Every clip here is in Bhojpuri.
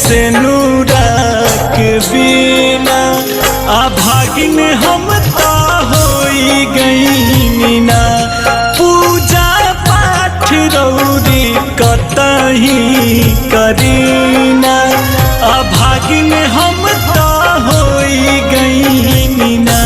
से नूरा के बिना अभागिन हम ता होई गई ना। पूजा पाठ रौरी कतही करीना अभागिन हम ता होई गई ना।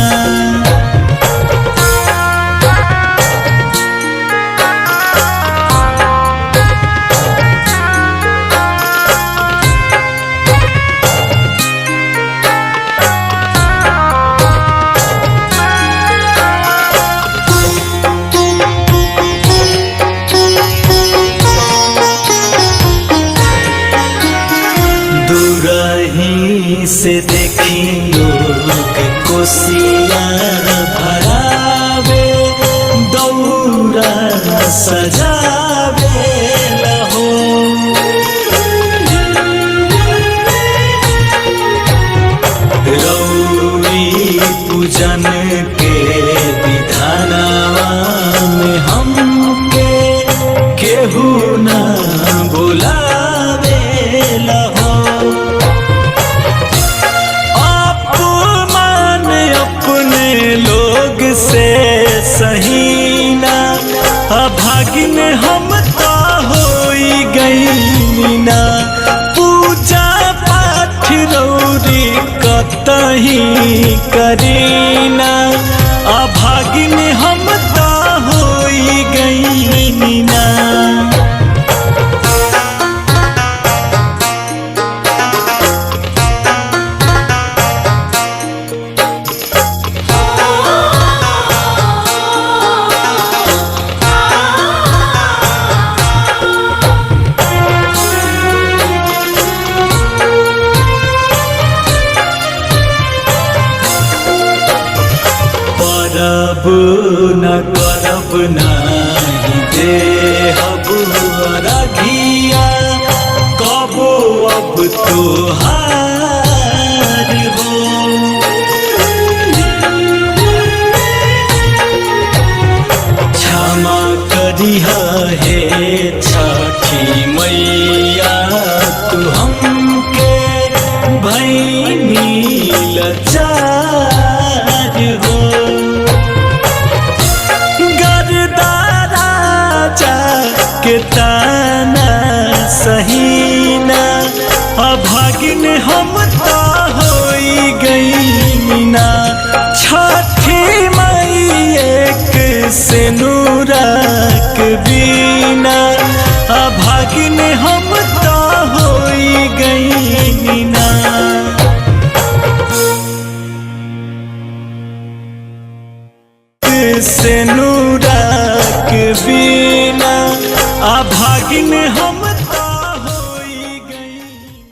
दूरही से देखी लोग कोसिया भरावे दौरा सजावे लहो। रौरी पूजन के विधानवा में हमके केहू ना बुलावे लहो। लोग से सहीना अभागिन हम ता होई गई ना। पूजा पाठ रौरी कतही करीना अभागिन हम ता होई गई ना। करब न करब नहीं देहब अरघिया कबो अब तोहार हो। क्षमा करिहा हे छठी मैया तू हमके भैनी लाचार हो। के ताना सहीना अभागिन हम ता होई गई ना। छठी माई एक से नूरा के बिना अभागिन हम ता होई गई ना। से नूरा के बिना अभागिन